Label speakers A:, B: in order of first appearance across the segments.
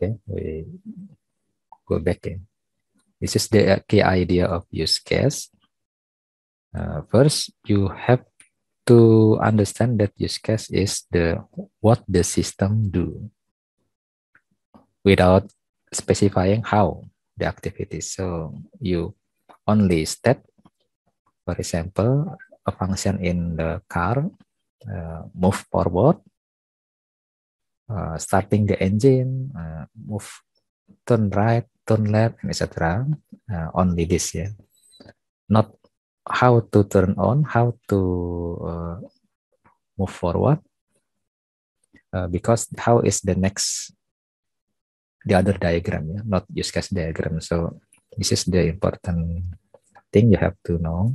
A: Okay, we go back in. This is the key idea of use case. First, you have to understand that use case is what the system do without specifying how the activity. So you only state, for example, a function in the car, move forward, starting the engine, move, turn right, turn left, etc. Only this, yeah. Not how to turn on, how to move forward, because how is the other diagram, yeah, not use case diagram. So this is the important thing you have to know.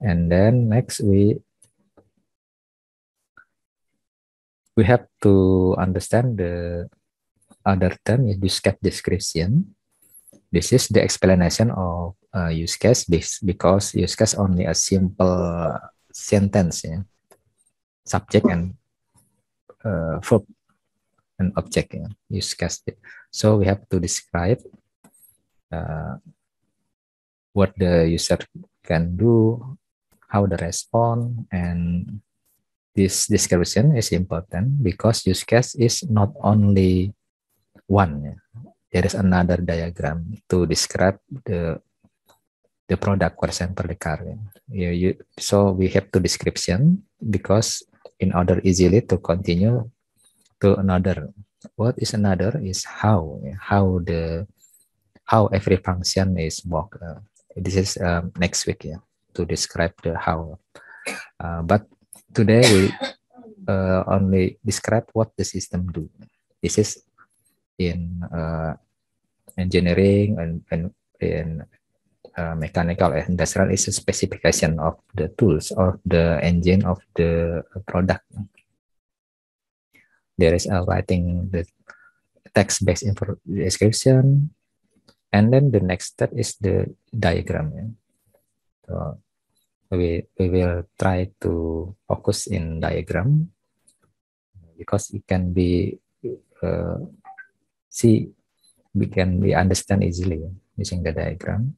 A: And then next we have to understand the other term, use case description. This is the explanation of use case because use case only a simple sentence, yeah? Subject and verb and object, yeah? Use case. So we have to describe what the user can do, how the respond, and this description is important because use case is not only one. Yeah? There is another diagram to describe the product, for example, the car. Yeah, so we have to description because in order easily to continue to another. What is another is how every function is work. This is next week, yeah, to describe the how. But today we only describe what the system do. This is in engineering and in mechanical and industrial is a specification of the tools or the engine of the product. There is a writing the text-based description, and then the next step is the diagram. Yeah. So we will try to focus in diagram because it can be we can understand easily using the diagram.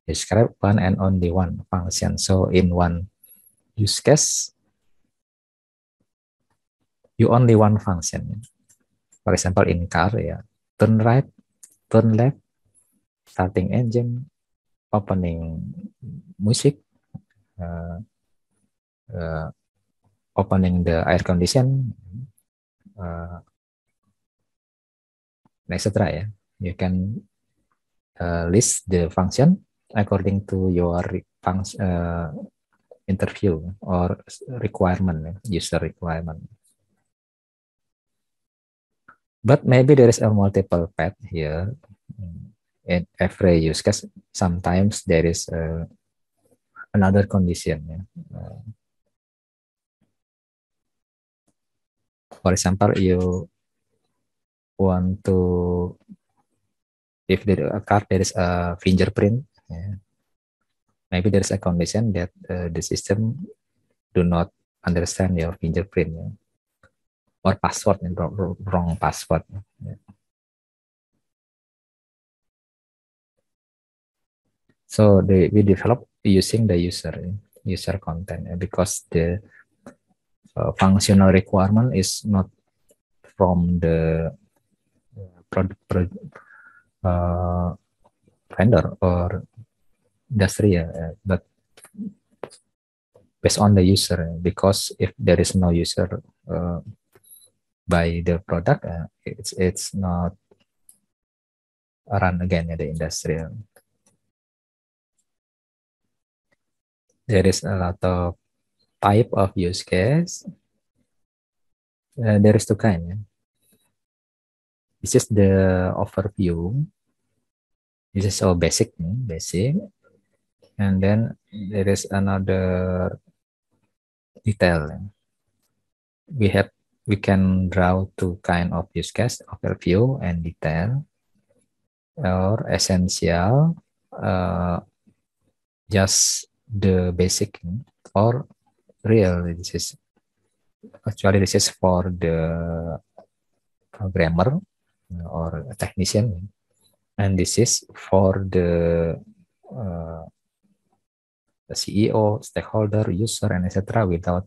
A: Describe one and only one function. So in one use case, you only one function. For example, in car, yeah, turn right, turn left, starting engine, opening music, uh, uh, opening the air condition, etc. Yeah, you can list the function according to your interview or requirement, user requirement. But maybe there is a multiple path here. In every use case, sometimes there is another condition. Yeah. For example, you want to, if there a car there is a fingerprint, yeah, maybe there is a condition that the system do not understand your fingerprint, yeah, or password and wrong password. Yeah. So we develop using the user content, yeah, because the functional requirement is not from the vendor or industry, but based on the user. Because if there is no user by the product, it's not run again in the industrial. There is a lot of type of use case. There is two kind. Yeah? This is the overview. This is so basic, and then there is another detail. We can draw two kind of use case: overview and detail, or essential, just the basic, or real. This is for the programmer or a technician, and this is for the CEO, stakeholder, user, and etc. without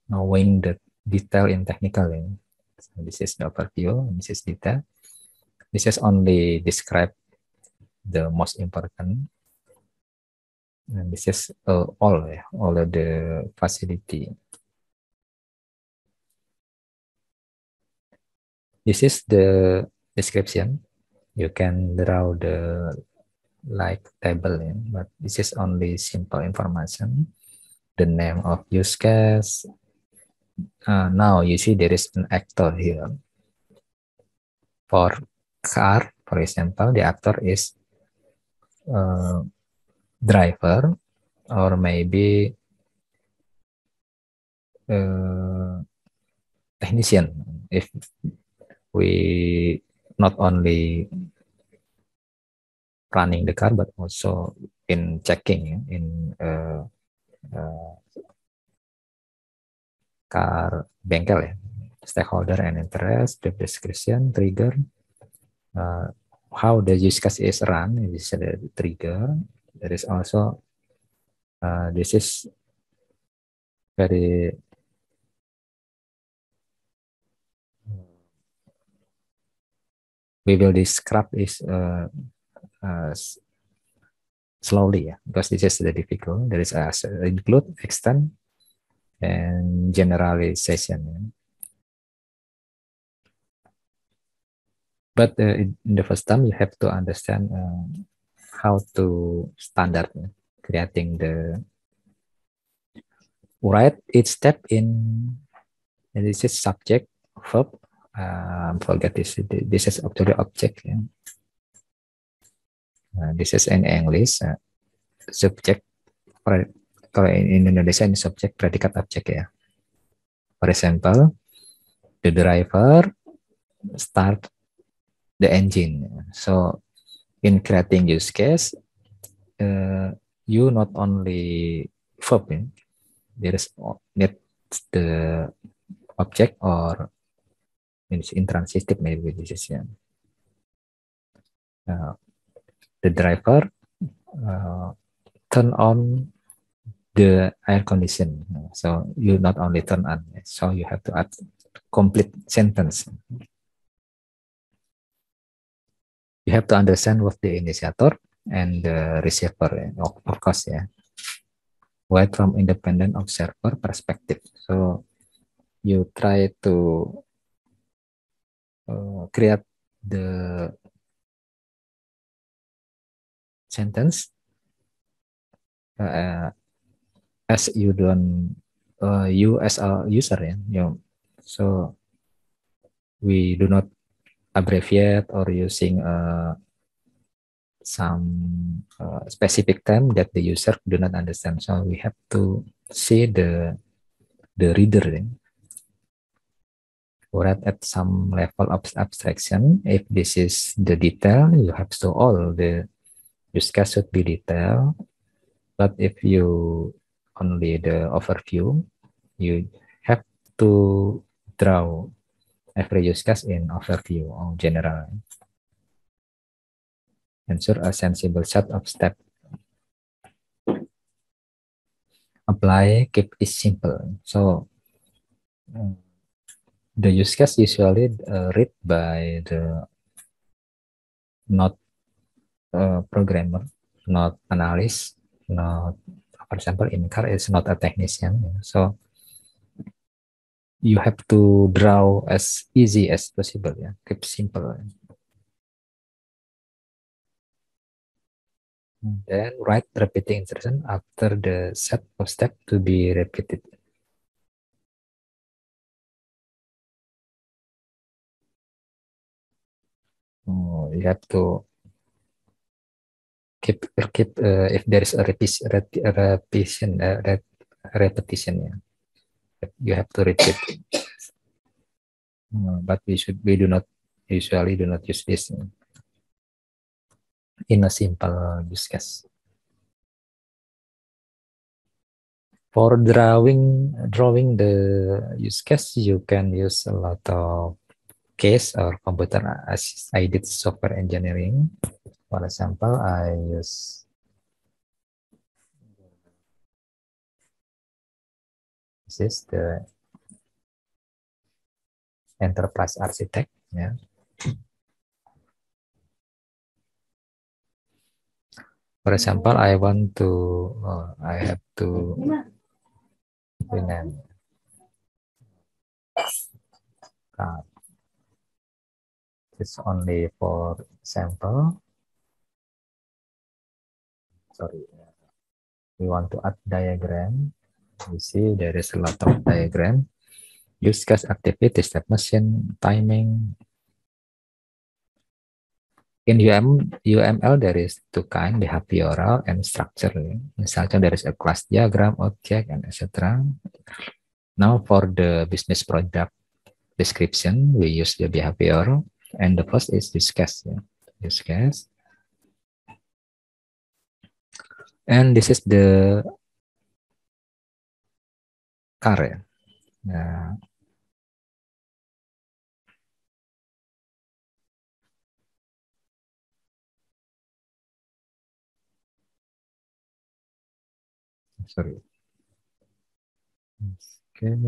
A: knowing the detail in technical. So this is the overview. This is detail. This is only describe the most important. And this is all of the facility. This is the description. You can draw the like table, but this is only simple information. The name of use case. Now you see there is an actor here. For car, for example, the actor is driver, or maybe technician. If we not only running the car, but also in checking in car bengkel, stakeholder and interest, the description, trigger, how the use case is run, this is the trigger. There is also this is very we will describe this slowly, because this is the difficult. There is a include, extend, and generalization. But in the first time, you have to understand how to standard creating the write each step in. And this is subject, verb. Forget this. This is actually object. This is in English subject. Kalau in Indonesia ini subjek, predikat, objek ya. For example, the driver start the engine. So in creating use case, you not only verb, there is need the object or intransitive, maybe this is the driver turn on the air condition. So you not only turn on, so you have to add complete sentence. You have to understand what the initiator and the receiver, of course, Right from independent observer perspective. So you try to create the sentence as you don't you as a user, so we do not abbreviate or using some specific term that the user do not understand. So we have to see the reader, or at some level of abstraction. If this is the detail, you have to all the use case should be detailed. But if you only the overview, you have to draw every use case in overview or general. Ensure a sensible set of steps. Apply, keep it simple. So the use case usually read by the not programmer, not analyst, not, for example, in car is not a technician. So you have to draw as easy as possible. Keep simple. Then write repeating instruction after the set of step to be repeated. You have to keep if there is a repetition, you have to repeat. But we do not usually do not use this in a simple use case. For drawing the use case, you can use a lot of case or computer I did software engineering. For example, I use this is the enterprise architect. Yeah. For example, I want to I have to rename card. It's only for sample. Sorry, we want to add diagram. You see there is a lot of diagram. Use case activity, step machine, timing. In UML there is two kind, behavioral and structure. Misalnya there is a class diagram, object, and etc. Now for the business product description, we use the behavior, and the first is use case. Yeah. Use case. And this is the car. Yeah. Sorry. Okay.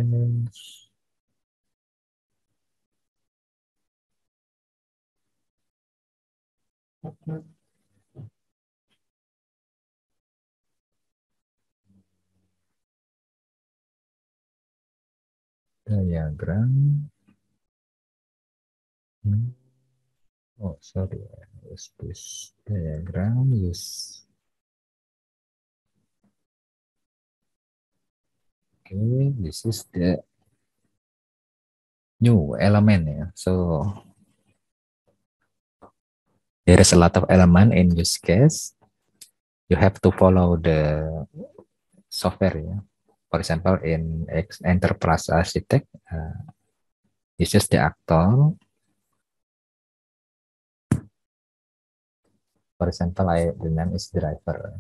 A: Diagram. Oh, sorry. Use this diagram. Use. Okay, this is the new element. Yeah. So there is a lot of element in use case. You have to follow the software. Yeah. For example, in enterprise architect, this is the actor. For example, the name is driver.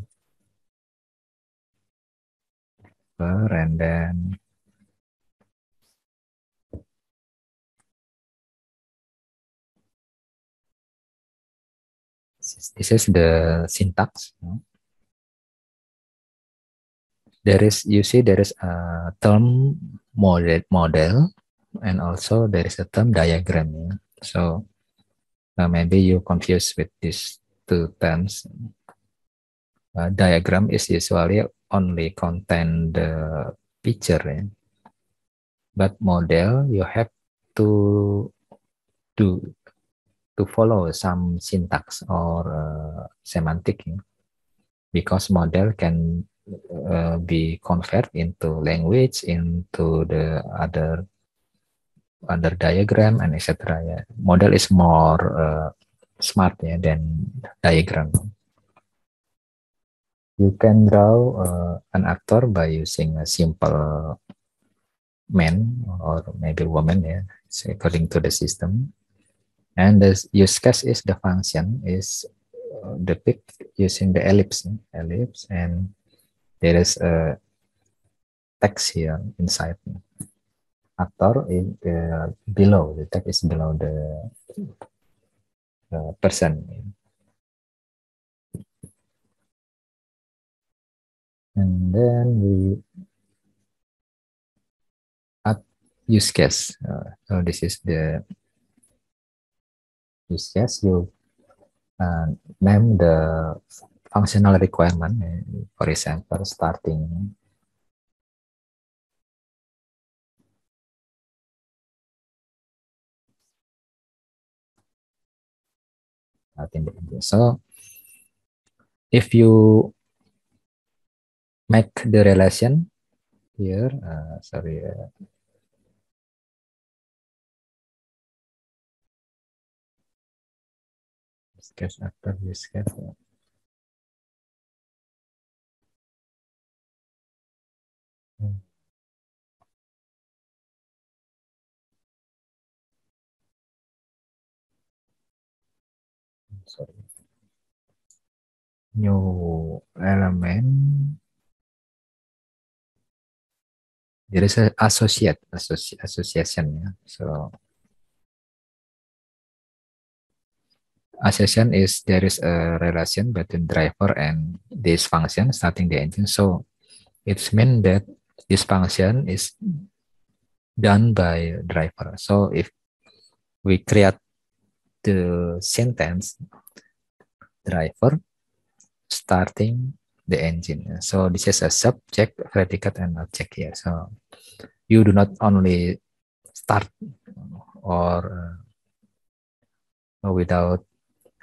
A: And then this is the syntax. There is, you see, there is a term model, and also there is a term diagram. Yeah? So maybe you confused with these two terms. Diagram is usually only contain the picture, yeah? But model you have to do to follow some syntax or semantic, yeah? Because model can be converted into language, into the other diagram, and etc. Yeah. Model is more smart, yeah, than diagram. You can draw an actor by using a simple man or maybe woman, yeah, according to the system. And the use case is the function is depict using the ellipse, and there is a text here inside. Actor in below, the text is below the person. And then we add use case. So this is the use case. You name the functional requirement. For example, starting. So if you make the relation here, sorry, use case after use case. Sorry. New element. There is a association. Yeah. So assertion is there is a relation between driver and this function starting the engine. So it's mean that this function is done by driver. So if we create the sentence driver starting the engine. So this is a subject, predicate, and object here. So you do not only start or without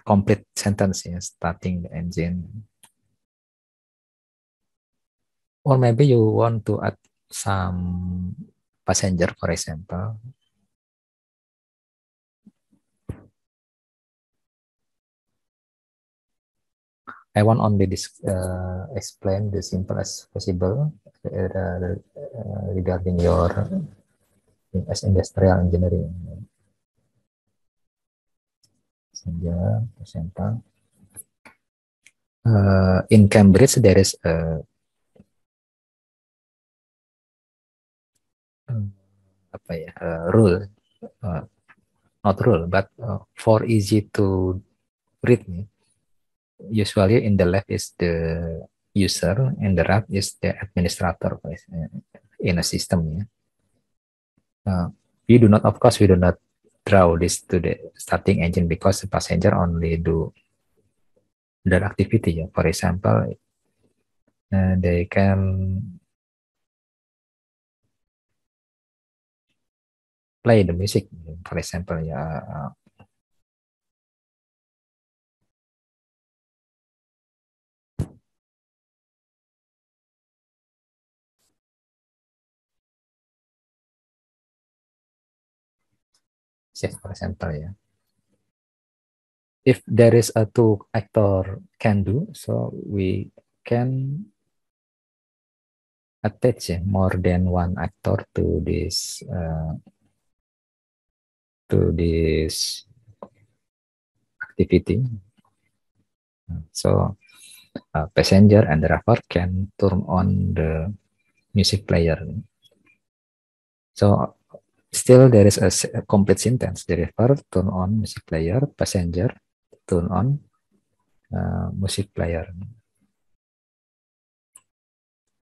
A: complete sentence starting the engine. Or maybe you want to add some passenger, for example. I want only this explain the simple as possible regarding your as industrial engineering. Passenger, for example. In Cambridge, there is a apa ya rule, not rule, but for easy to read. Usually in the left is the user and the right is the administrator in a system. We do not, of course, we do not draw this to the starting engine because the passenger only do that activity. For example, they can play the music, for example. Yes, for example, if there is a two actor can do, so we can attach more than one actor to this activity. So passenger and driver can turn on the music player. So still there is a complete sentence. The driver turn on music player, passenger turn on music player.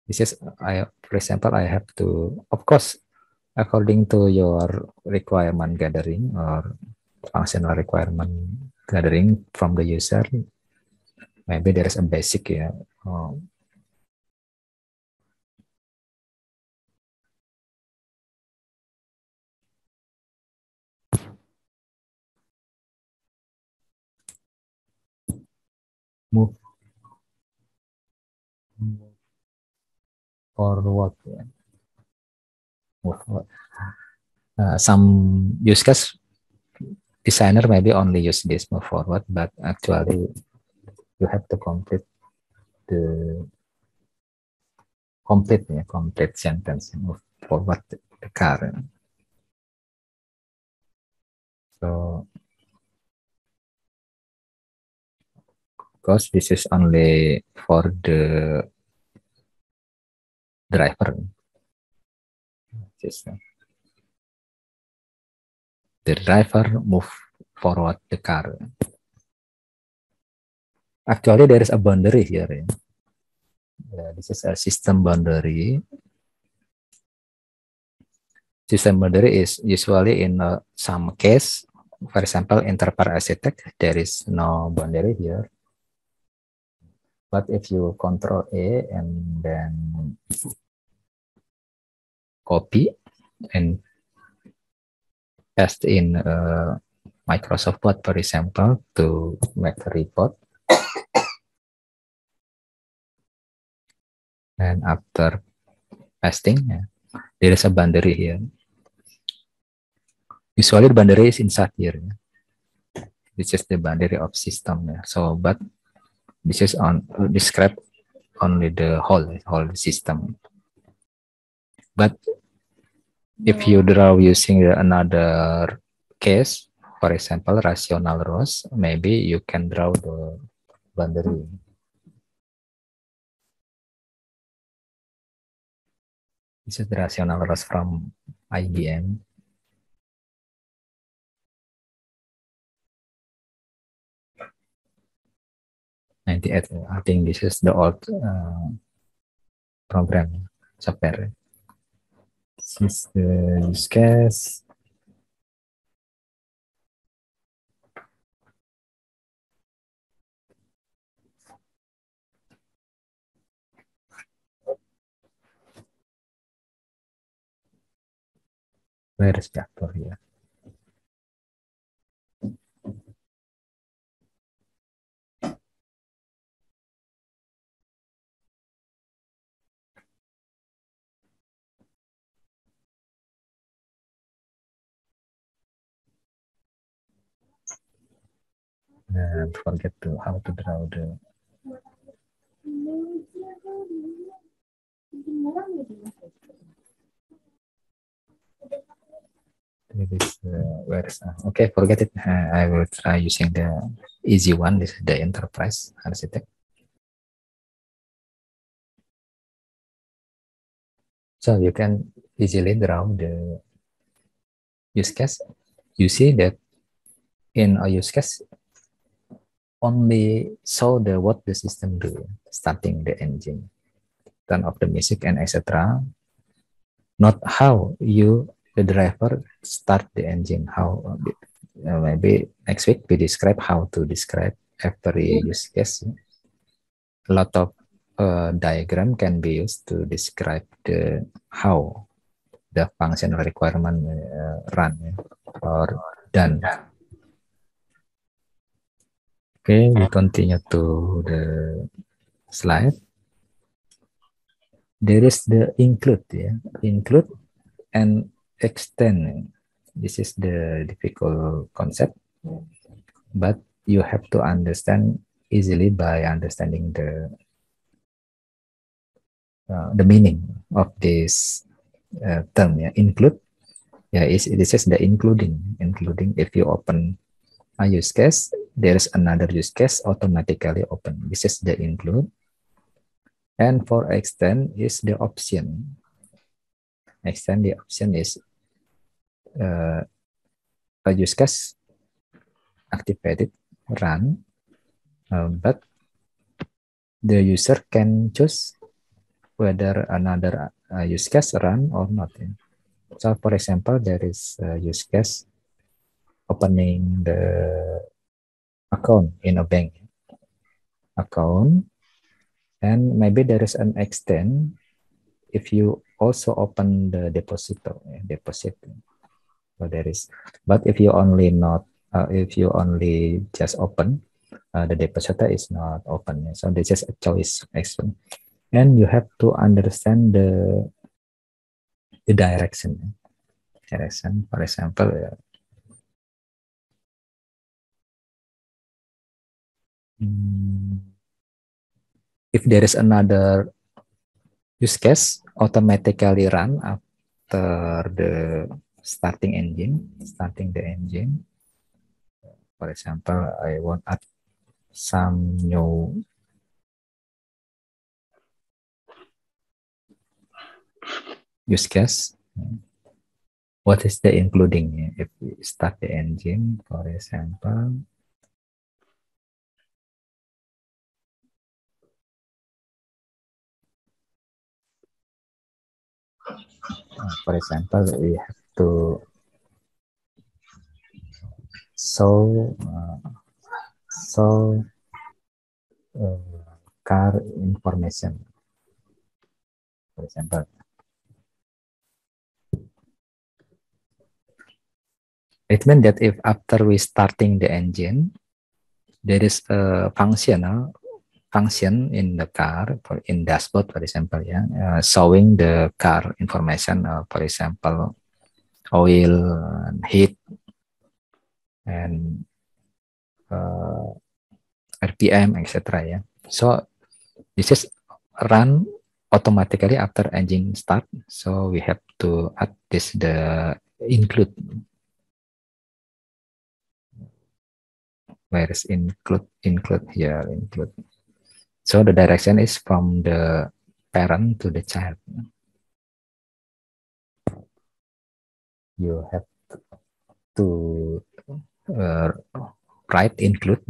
A: This is, for example, I have to, of course, according to your requirement gathering or functional requirement gathering from the user, maybe there is a basic move forward. Move forward. Some use case designer maybe only use this move forward, but actually you have to complete the complete sentence, move forward the car. So because this is only for the driver system. The driver move forward the car. Actually, there is a boundary here. This is a system boundary. System boundary is usually in some case, for example, enterprise architect, there is no boundary here. But if you control A and then copy and paste in Microsoft Word, for example, to make a report. And after pasting, there is a boundary here. Usually the boundary is inside here. This is the boundary of system. So, but this is on describe only the whole system. But if you draw using another case, for example, rational rows, maybe you can draw the boundary. This is the rational rows from IBM. 98. I think this is the old program software. This is the use case. Where is the actor here? And forget to how to draw the. This where is okay, forget it. I will try using the easy one. This is the enterprise architect. So you can easily draw the use case. You see that in a use case only show the what the system do, starting the engine, turn off the music and etc. Not how you the driver start the engine. How maybe next week we describe how to describe every use case. A lot of diagram can be used to describe the how the functional requirement run or done. Okay, we continue to the slide. There is the include, include and extend. This is the difficult concept, but you have to understand easily by understanding the meaning of this term. Include, this is the including. If you open a use case, there is another use case automatically open. This is the include. And for extend is the option. Extend, the option is a use case activated, run, but the user can choose whether another use case run or not. So for example, there is a use case opening the account in a bank account, and maybe there is an extend if you also open the deposit. So there is, but if you only not if you only just open the depositor is not open. So this is a choice action, and you have to understand the direction. Direction, for example, if there is another use case automatically run after the starting the engine. For example, I want add some new use case. What is the including? If we start the engine, for example, we have to show car information, for example. It means that if after we starting the engine, there is a function in the car, in dashboard, for example, showing the car information, for example, oil, heat, and RPM, etc. So this is run automatically after engine start. So we have to add this the include. Where is include here, include. So the direction is from the parent to the child. You have to write include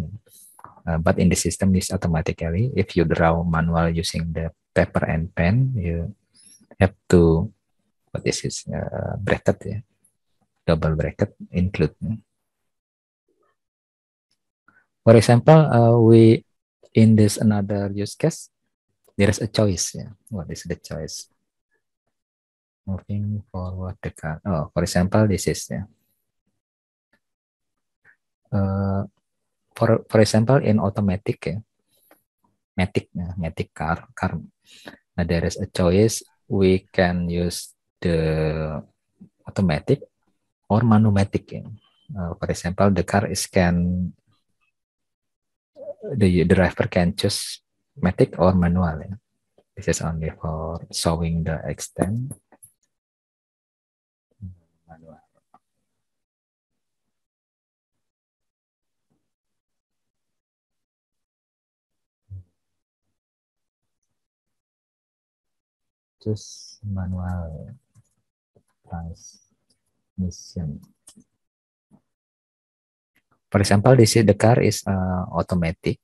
A: but in the system is automatically. If you draw manual using the paper and pen, you have to what is this bracket, yeah, double bracket include. For example, we in this another use case, there is a choice. Yeah. What is the choice? Moving forward the car. Oh, for example, this is yeah. For example, in automatic, yeah, matic car. There is a choice. We can use the automatic or manumatic. Yeah. For example, the car is can the driver can choose matic or manual. Yeah. This is only for showing the extent manual. Choose manual transmission. For example, this is the car is automatic.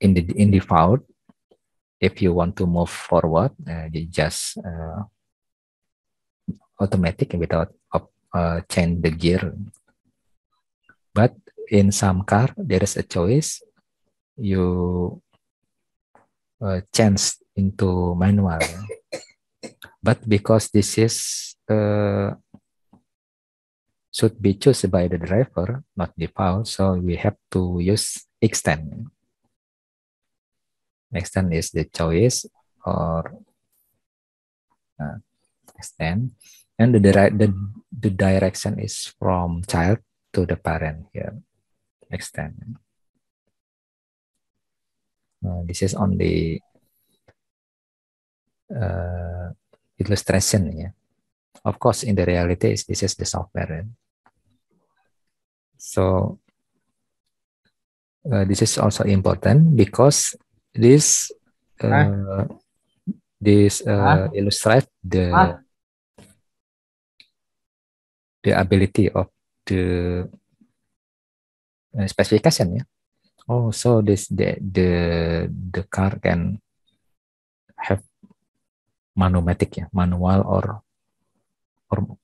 A: In default, if you want to move forward, you just automatic without change the gear. But in some car, there is a choice. You change into manual. But because this is should be chosen by the driver, not default, so we have to use extend. Extend is the choice or extend, and the direction is from child to the parent here. Extend. This is only illustration. Yeah. Of course, in the reality, this is the software. So this is also important because this illustrate the ability of the specification. Yeah. Oh, so this the car can have manumatic, yeah, manual or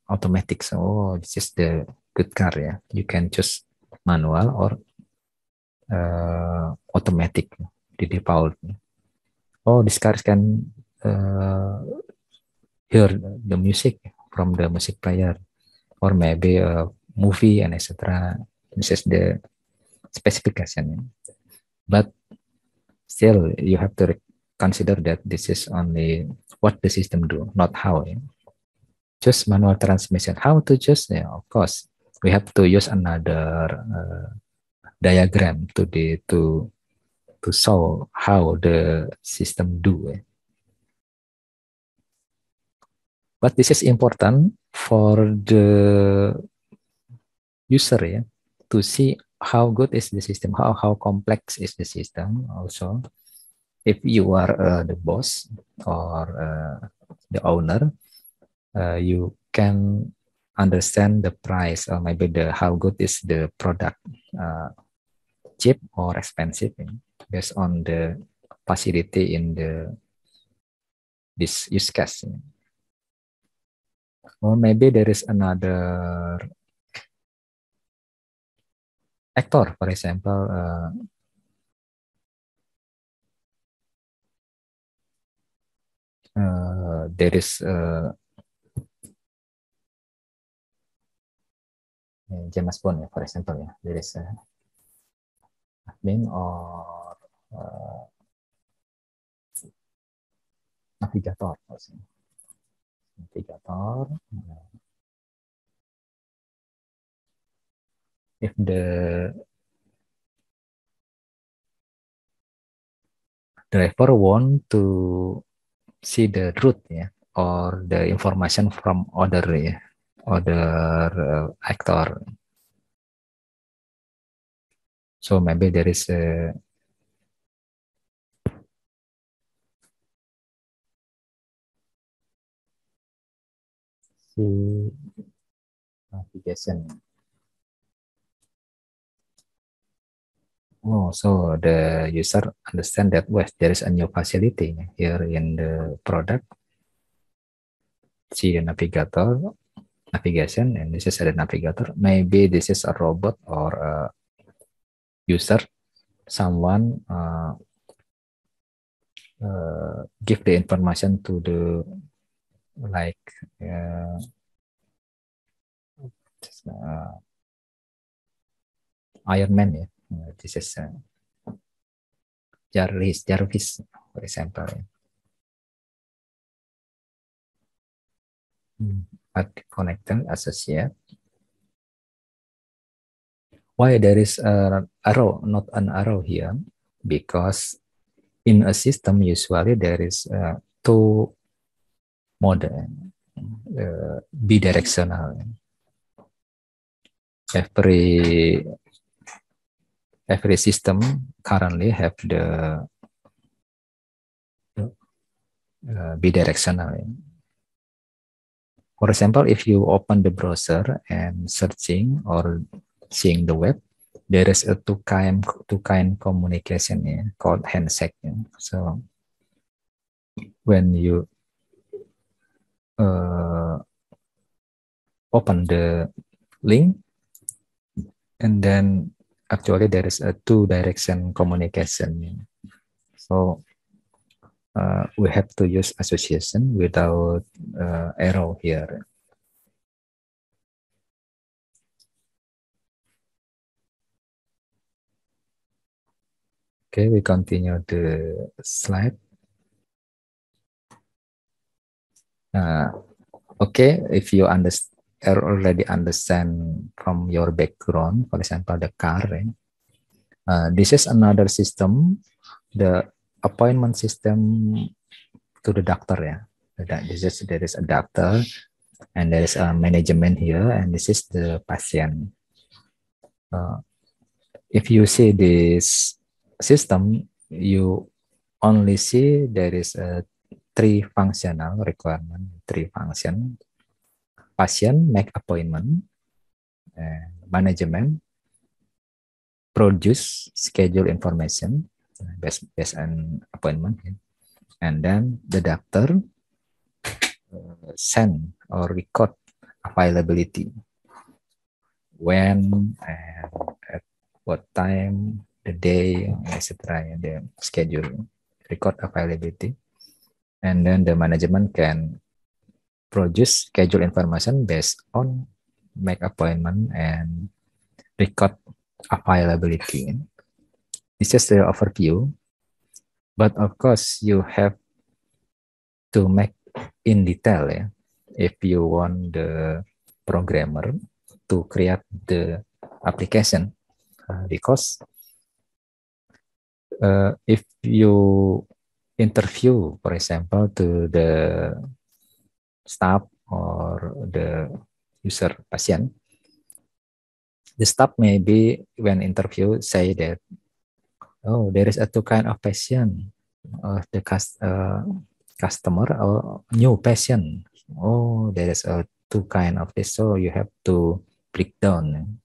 A: automatic. So this is the good car. Yeah, you can choose manual or automatic, the default. Oh, this car can hear the music from the music player or maybe a movie and etc. This is the specification. But still, you have to consider that this is only what the system do, not how. Just manual transmission. How to choose? Yeah, of course, we have to use another diagram to show how the system do. But this is important for the user, yeah, to see how good is the system, how complex is the system. Also, if you are the boss or the owner, you can understand the price or maybe the how good is the product, cheap or expensive, based on the facility in the this use case. Or maybe there is another actor, for example, there is James Bond, for example, yeah, there is admin or navigator, navigator. If the driver want to see the route, yeah, or the information from other, yeah, other actor, so maybe there is a see navigation. Oh, so the user understand that well, there is a new facility here in the product. See the navigation, and this is a navigator. Maybe this is a robot or a user. Someone give the information to the like uh, Iron Man. Yeah, this is Jarvis, for example. But connector associate. Why there is an arrow, not an arrow here? Because in a system, usually there is two mode, bidirectional. Every system currently have the bidirectional. For example, if you open the browser and searching or seeing the web, there is a two kind communication called handshake. So when you open the link, and then actually there is a two-direction communication. So we have to use association without arrow here. Okay, we continue the slide. Okay, if you already understand from your background, for example, the car, this is another system, the appointment system to the doctor. Yeah, there is a doctor, and there is a management here, and this is the patient. If you see this system, you only see there is a three functional requirement, three function. Patient make appointment, management produce schedule information based on appointment, and then the doctor send or record availability when and at what time, the day, etc. And the schedule, record availability, and then the management can produce schedule information based on make appointment and record availability. It's just the overview, but of course you have to make in detail. If you want the programmer to create the application, because if you interview, for example, to the staff or the user patient, the staff maybe when interview say that, oh, there is a two kind of patient, the customer or new patient. Oh, there is a two kind of this, so you have to break down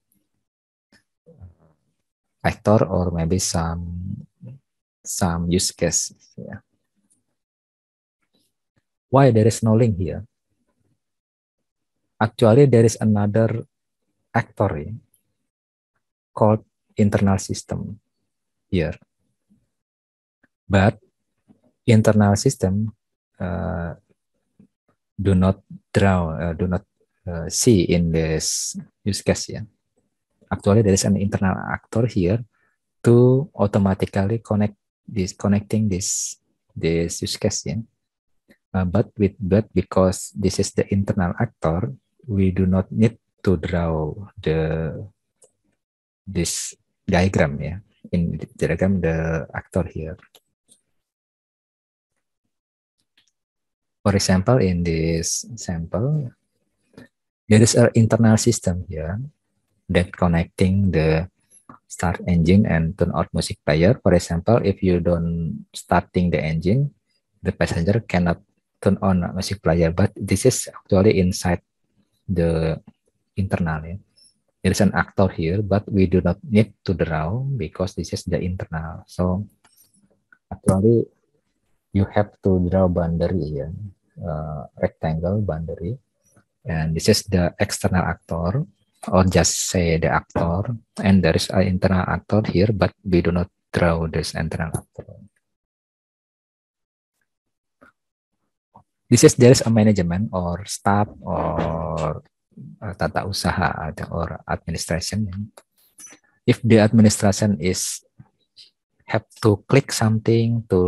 A: factor or maybe some use case. Yeah. Why there is no link here? Actually, there is another actor called internal system here, but internal system do not see in this use case. Yeah. Actually, there is an internal actor here to automatically connecting this use case. Yeah. But because this is the internal actor, we do not need to draw this diagram. Yeah. In the diagram, the actor here. For example, in this sample, there is an internal system here that connecting the start engine and turn out music player. For example, if you don't starting the engine, the passenger cannot turn on music player, but this is actually inside the internal. there is an actor here, but we do not need to draw because this is the internal. So actually, you have to draw boundary here, rectangle boundary, and this is the external actor, or just say the actor, and there is an internal actor here, but we do not draw this internal actor. This is there is a management or staff or tata usaha or administration. If the administration is have to click something to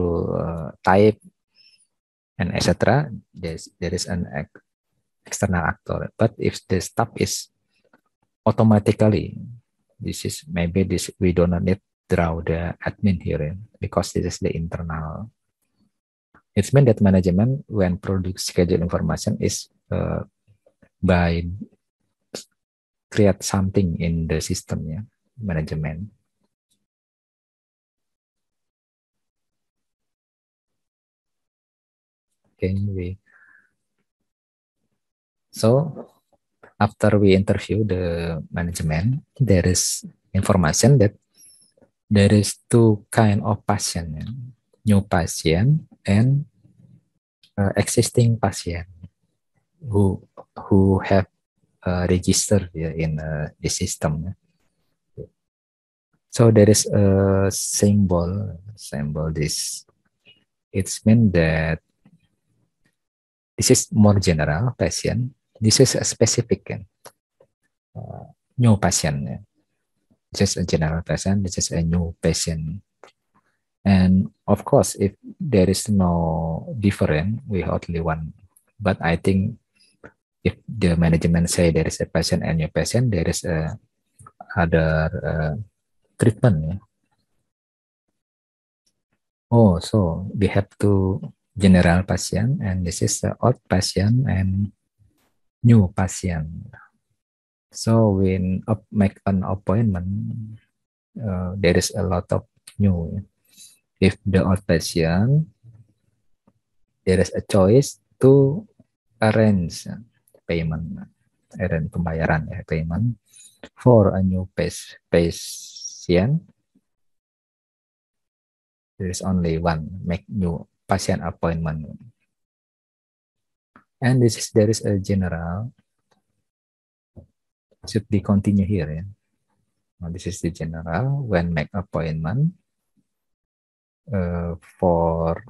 A: type and etc., there is an external actor. But if the staff is automatically, this is maybe this we do not need draw the admin here because this is the internal. It means that management when produce schedule information is by create something in the system, yeah, management. Okay, so after we interview the management, there is information that there is two kind of patient, yeah, new patient and existing patient who have registered, yeah, in the system. Yeah. So there is a symbol this. It's mean that this is more general patient. This is a specific new patient. This is a general patient. This is a new patient. And of course, if there is no different, we only one. But I think if the management say there is a patient and new patient, there is a other treatment. Yeah. Oh, so we have to general patient, and this is the old patient and new patient. So when make an appointment, there is a lot of new. If the old patient, there is a choice to arrange payment, arrange pembayaran, ya, payment for a new patient. There is only one, make new patient appointment. And this is there is a general, should be continue here. Yeah. Now, this is the general when make appointment for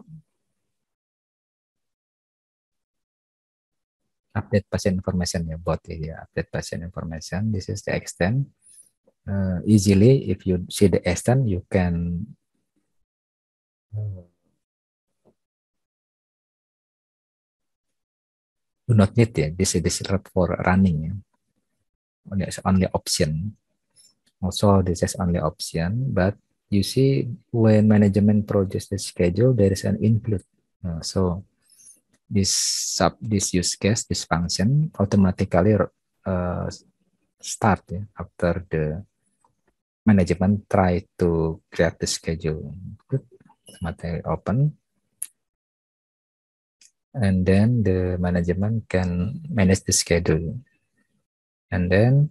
A: update patient information, ya, both ya, update patient information. This is the extent. Easily, if you see the extent, you can do not need, ya. This is for running. Ya. Only option. Also, this is only option, but you see when management projects the schedule, there is an include. So this use case, this function automatically start, ya, after the management try to create the schedule. Good. Materi open, and then the management can manage the schedule, and then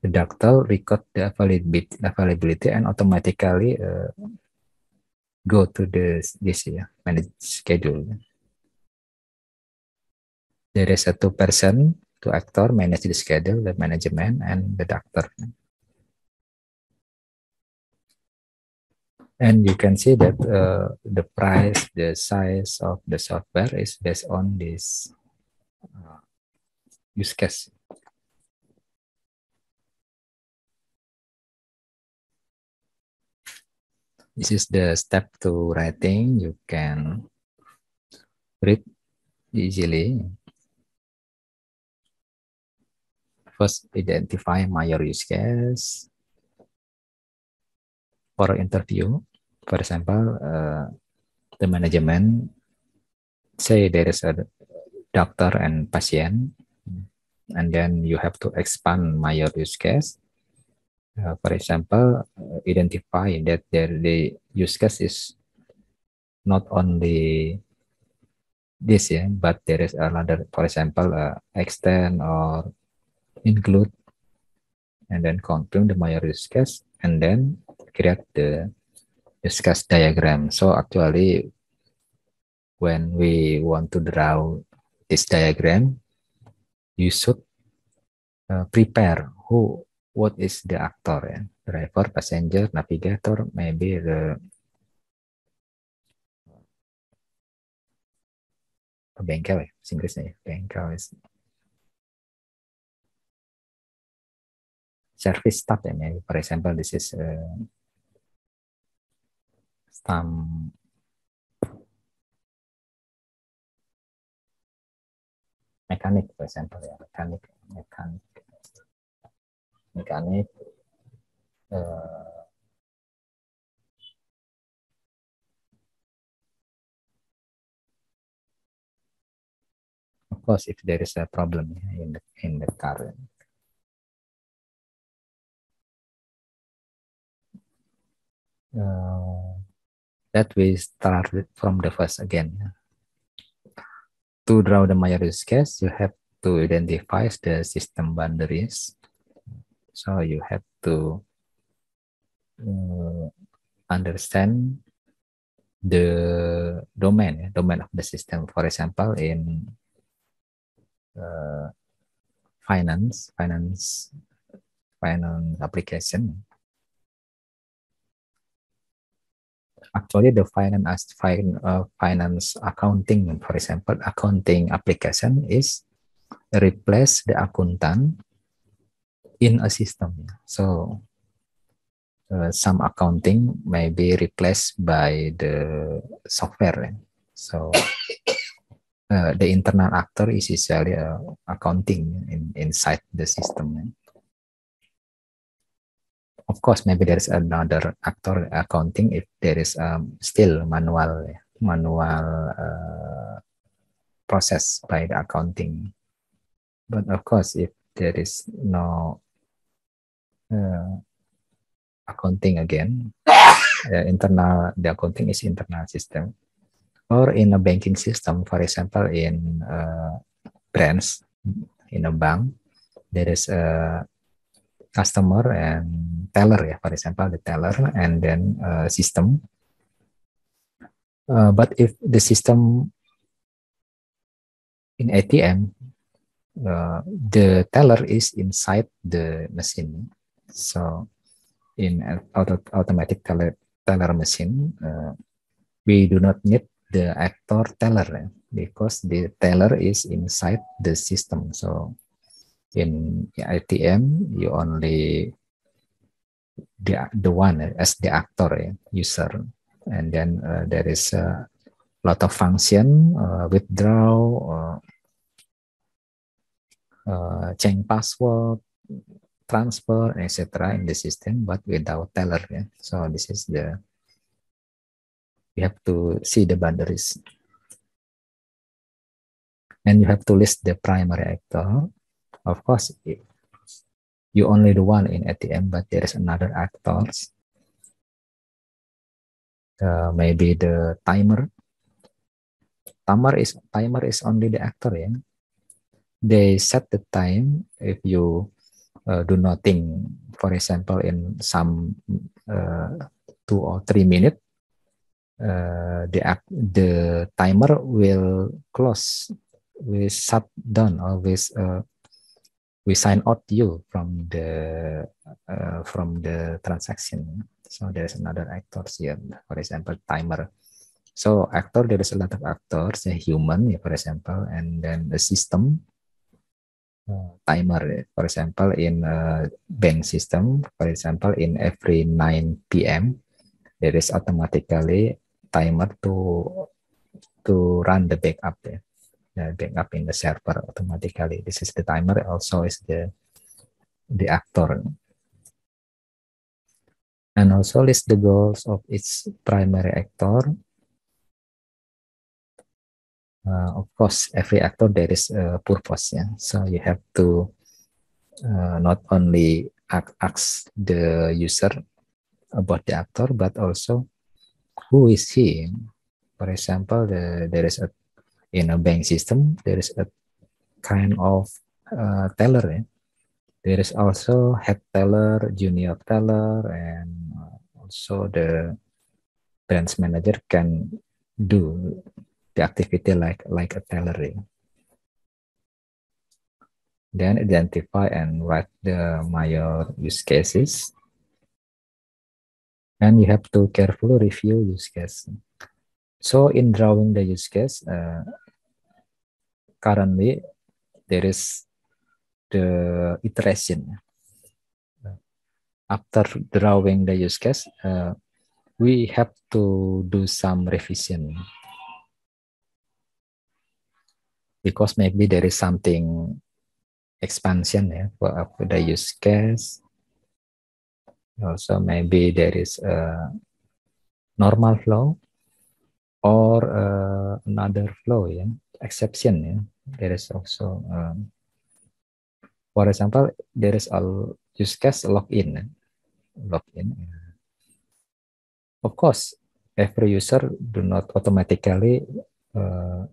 A: the doctor record the availability and automatically go to this manage schedule. There is a two actor manage the schedule, the management and the doctor. And you can see that the price, the size of the software is based on this use case. This is the step to writing. You can read easily. First, identify major use case for interview. For example, the management say there is a doctor and patient, and then you have to expand major use case. For example, identify that the use case is not only this, yeah, but there is another, for example, extend or include and then confirm the major use case, and then create the use case diagram. So actually, when we want to draw this diagram, you should prepare what is the actor, ya? Driver, passenger, navigator, maybe the bengkel ya, Inggrisnya ya. Bengkel is service staff ya, maybe. For example, this is some mechanic, for example, ya, mechanic. Of course, if there is a problem in the car, that we start from the first again. To draw the major use case, you have to identify the system boundaries. So you have to understand the domain of the system. For example, in finance application. Actually, the finance accounting, for example, accounting application is replace the accountant in a system. So some accounting may be replaced by the software. So the internal actor is usually accounting inside the system. Of course, maybe there is another actor accounting if there is still manual process by the accounting. But of course, if there is no accounting again, the accounting is internal system. Or in a banking system, for example, in branch, in a bank, there is a customer and teller, yeah, for example, the teller and then system. But if the system in ATM, the teller is inside the machine. So in automatic teller machine, we do not need the actor teller because the teller is inside the system. So in ATM, you only the one as the actor user, and then there is a lot of function, withdraw, change password, transfer, etc. in the system, but without teller. So this is you have to see the boundaries. And you have to list the primary actor. Of course, you only the one in ATM, but there is another actors. Maybe the timer. Timer is only the actor. They set the time if you do nothing. For example, in some 2 or 3 minutes, the timer will close, will shut down, or we sign out you from the transaction. So there is another actors here. For example, timer. So actor, there is a lot of actors, a human, for example, and then the system. Timer, for example, in a bank system, for example, in every 9 p.m. there is automatically timer to run the backup, backup in the server automatically. This is the timer, also is the actor. And also list the goals of each primary actor. Of course, every actor there is a purpose. So you have to not only ask the user about the actor, but also who is he. For example, there is in a bank system, there is a kind of teller. There is also head teller, junior teller, and also the branch manager can do the activity like a teller. Then identify and write the major use cases. And you have to carefully review use case. So in drawing the use case, currently there is the iteration. After drawing the use case, we have to do some revision because maybe there is something expansion for the use case. Also maybe there is a normal flow or another flow, exception. There is also, for example, there is a use case login. Of course, every user do not automatically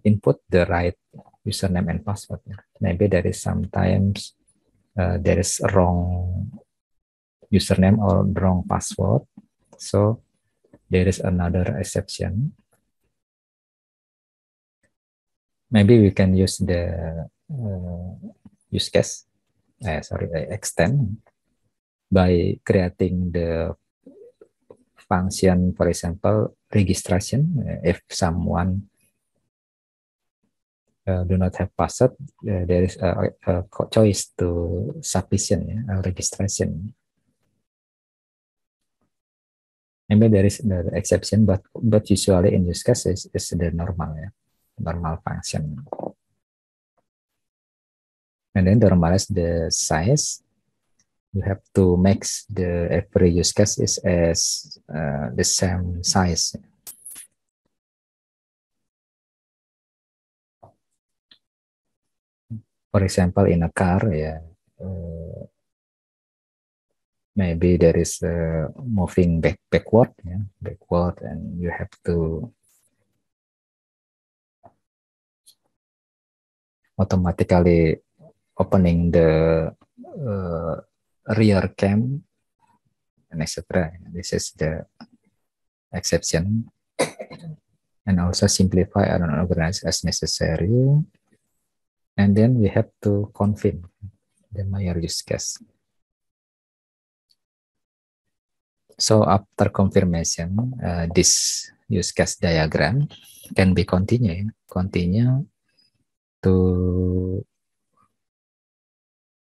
A: input the right username and password. Maybe there is sometimes there is a wrong username or wrong password. So there is another exception. Maybe we can use the use case, extend by creating the function, for example, registration. If someone do not have password, there is a choice to submission, registration. Maybe there is the exception, but usually in use cases is the normal function. And then normalize the size. You have to make the every use case is as the same size. For example, in a car, maybe there is moving backward, and you have to automatically opening the rear cam, and etc. This is the exception. And also simplify and organize as necessary. And then we have to confirm the major use case. So after confirmation, this use case diagram can be continue to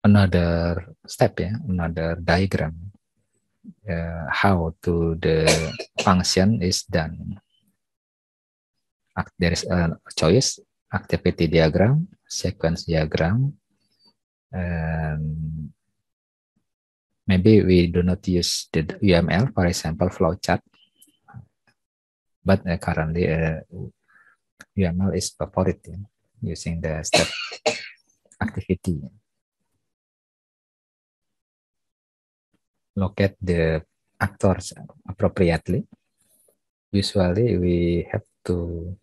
A: another step, another diagram, how to the function is done. There is a choice, activity diagram, sequence diagram, and maybe we do not use the UML, for example, flowchart, but currently UML is favorite using the step activity. Locate the actors appropriately. Usually we have to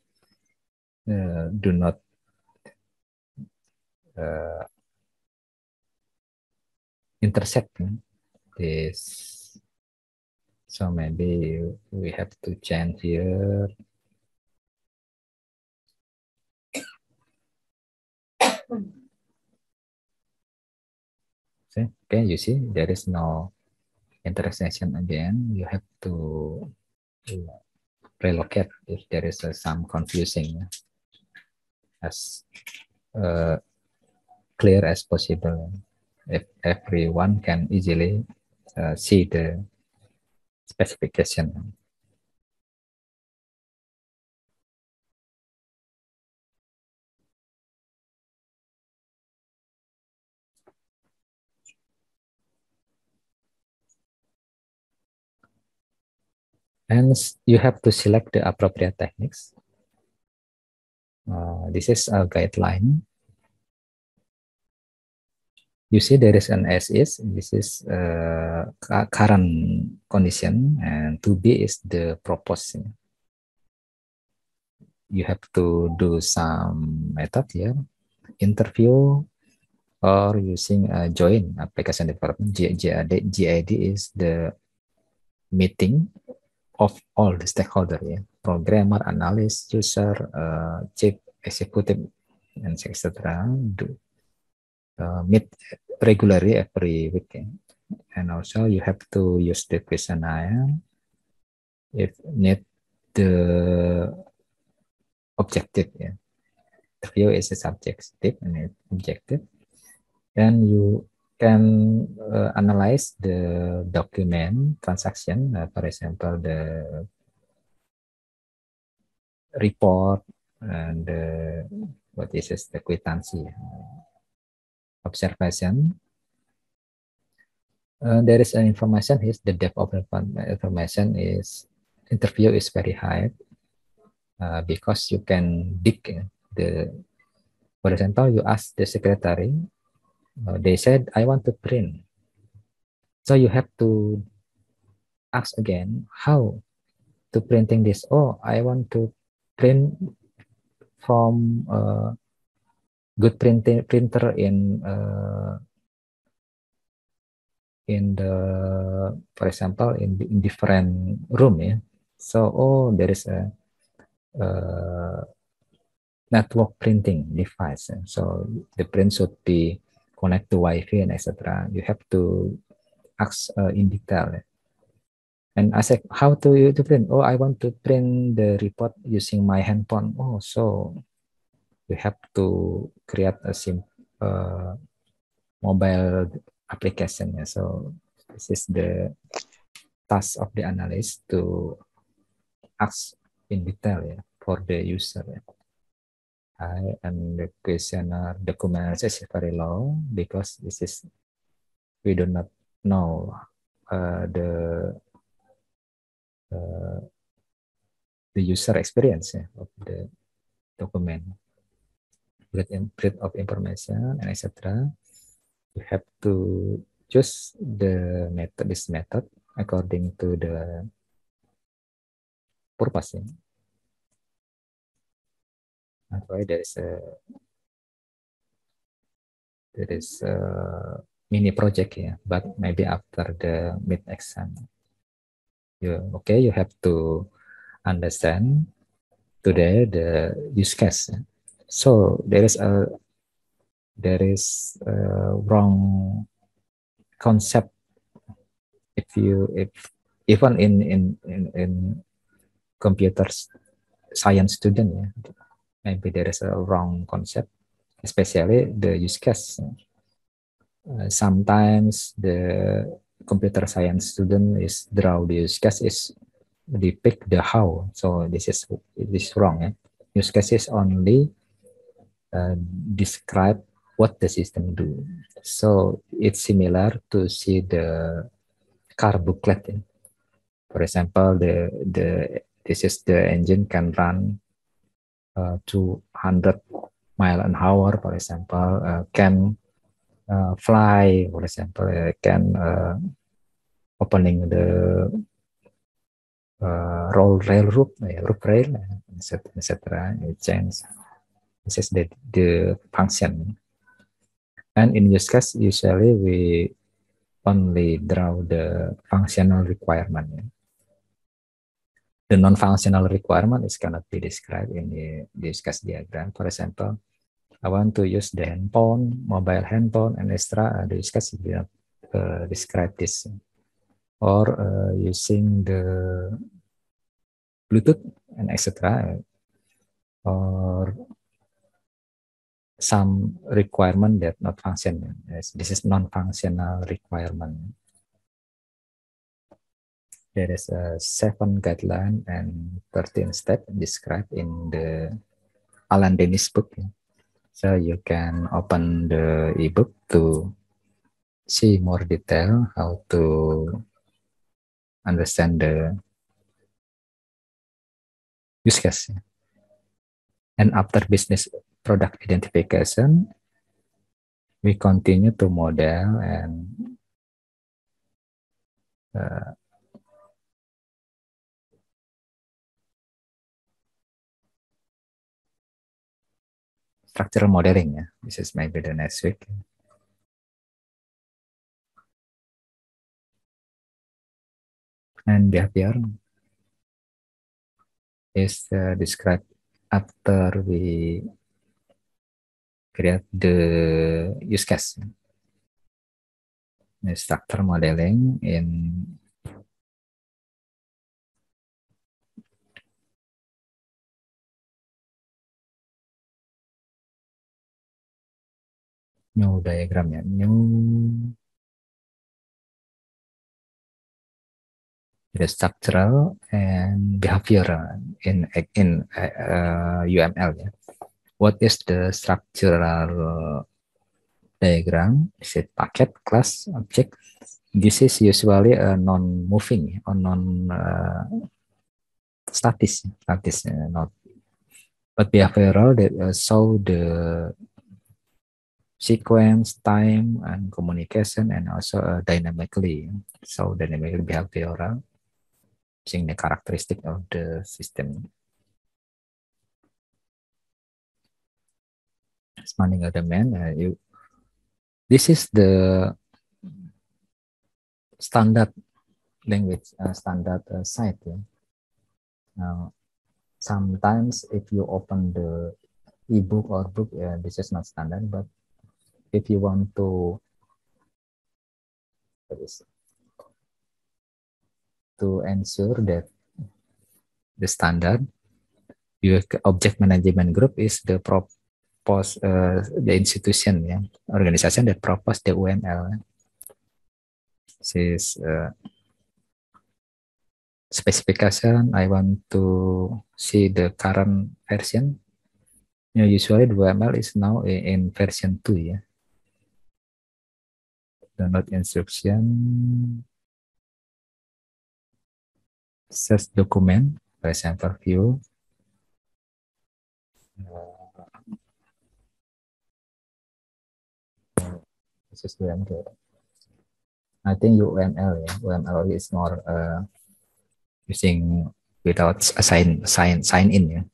A: do not intersect this. So maybe we have to change here. Okay, you see there is no intersection again. You have to relocate if there is some confusing, as clear as possible. If everyone can easily see the specification. And you have to select the appropriate techniques. This is a guideline. You see there is an as is. This is current condition, and to be is the proposed. You have to do some method here. Interview or using a join application development. GID is the meeting of all the stakeholder, ya, programmer, analyst, user, chief executive, and etc. Meet regularly every week, ya. And also you have to use the questionnaire if need the objective, ya. Interview is a subjective and objective. Then you can analyze the document transaction, for example, the report and what is this, the quitancy, observation. There is an information here. The depth of information is interview is very high because you can dig the. For example, you ask the secretary. They said, "I want to print." So you have to ask again how to printing this. Oh, I want to print from good printer in the, for example, in different room, yeah. So there is a network printing device, so the print should be connect to Wi-Fi and etc. You have to ask in detail, yeah. And I said, how to print? Oh, I want to print the report using my handphone. Oh, so you have to create a mobile application. Yeah. So this is the task of the analyst to ask in detail, yeah, for the user. Yeah. And the questionnaire document is very low because this is we do not know uh, the user experience, yeah, of the document, breadth of information, and etc. You have to choose this method according to the purpose. Yeah. That's why there is a mini project, yeah, but maybe after the mid exam. You have to understand today the use case. So there is a wrong concept if even in computer science student, yeah, maybe there is a wrong concept, especially the use case. Sometimes the computer science student is draw the use case is depict the how. So this is wrong. Yeah? Use case is only describe what the system do. So it's similar to see the car booklet. Yeah? For example, this is the engine can run 200 mile an hour. For example, can fly. For example, can opening the roof rail, etc. Change. This is the function. And in this case, usually we only draw the functional requirement. The non-functional requirement is cannot be described in the use case diagram. For example, I want to use the handphone, mobile handphone, and extra. The use case will describe this. Or using the Bluetooth and etc. Or some requirement that not function. Yes, this is non-functional requirement. There is a 7 guideline and 13 step described in the Alan Dennis book. So you can open the ebook to see more detail how to understand the use case. And after business product identification, we continue to model and structural modeling. Yeah. This is maybe the next week. And behavior is described after we create the use case. The structure modeling in new diagram ya, new the structural and behavioral in UML ya. What is the structural diagram? Is it packet, class, object? This is usually a non-moving or non-static, not. But behavioral that show the sequence, time, and communication, and also dynamically. So dynamically behavioral, using the characteristic of the system. Expanding element, this is the standard language, standard site. Yeah. Now, sometimes if you open the ebook or book, this is not standard, but if you want to ensure that the standard, your object management group is the the institution, yeah, organization that propose the UML. This is specification. I want to see the current version. Usually the UML is now in version 2, yeah. Download instruction, search document, for example, view. This is UML. I think UML, yeah. UML is more using without a sign in, yeah.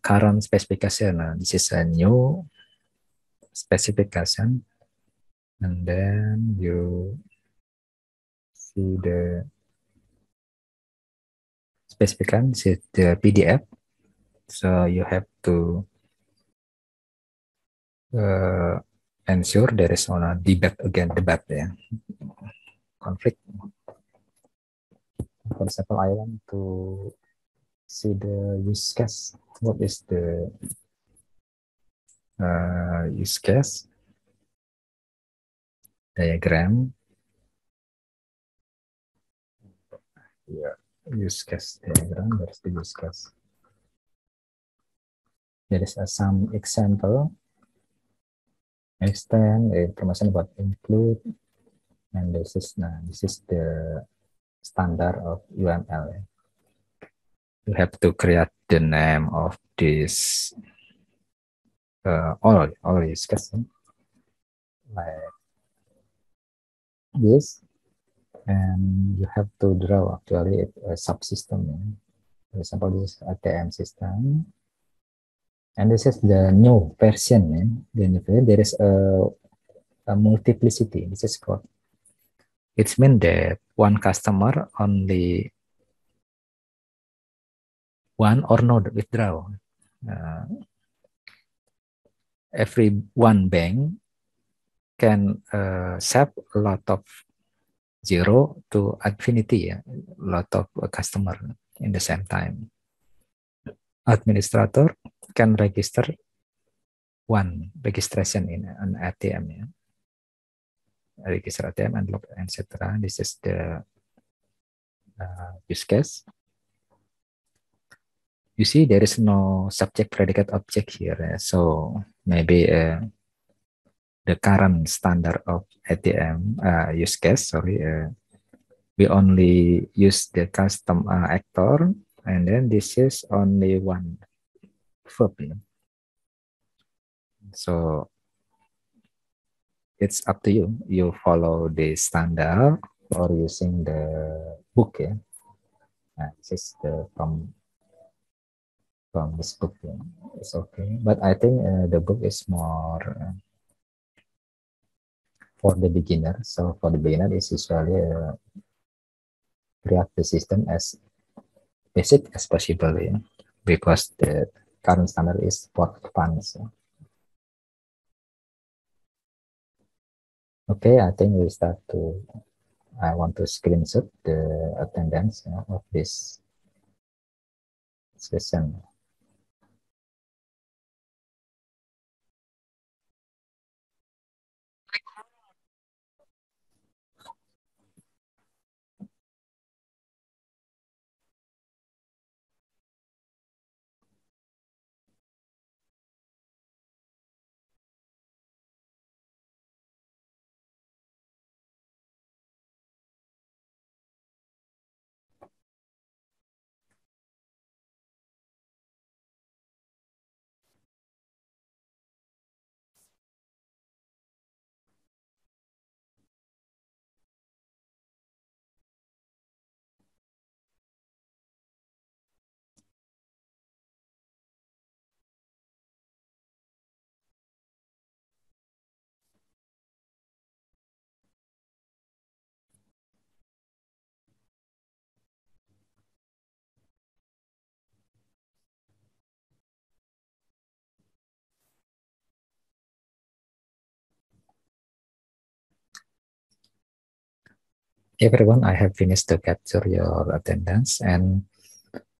A: Current specification. This is a new specification, and then you see the specification, is the PDF. So you have to ensure there is no debate, yeah. Conflict. For example, I want to see the use case. What is the use case diagram? Yeah, use case diagram. There's the use case. There is some example. Extend information about include, and this is the standard of UML. You have to create the name of this all use case like this, and you have to draw actually a subsystem. For example, this is ATM system, and this is the new version. There is a multiplicity. This is called. It means that one customer only one or node withdraw. Every one bank can save a lot of zero to infinity, a lot of customer in the same time. Administrator can register one registration in an ATM, yeah. Register ATM, unlock, etc. This is the use case. You see, there is no subject predicate object here, so maybe the current standard of ATM use case, we only use the custom actor, and then this is only one verb. So it's up to you. You follow the standard or using the book, yeah. This is the from this book, yeah. It's okay, but I think the book is more for the beginner. So for the beginner, it's usually create the system as basic as possible, yeah, because the current standard is for fun. So. Okay, I think we start to. I want to screenshot the attendance of this session. Everyone, I have finished to capture your attendance and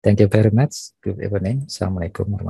A: thank you very much. Good evening. Assalamualaikum warahmatullahi wabarakatuh.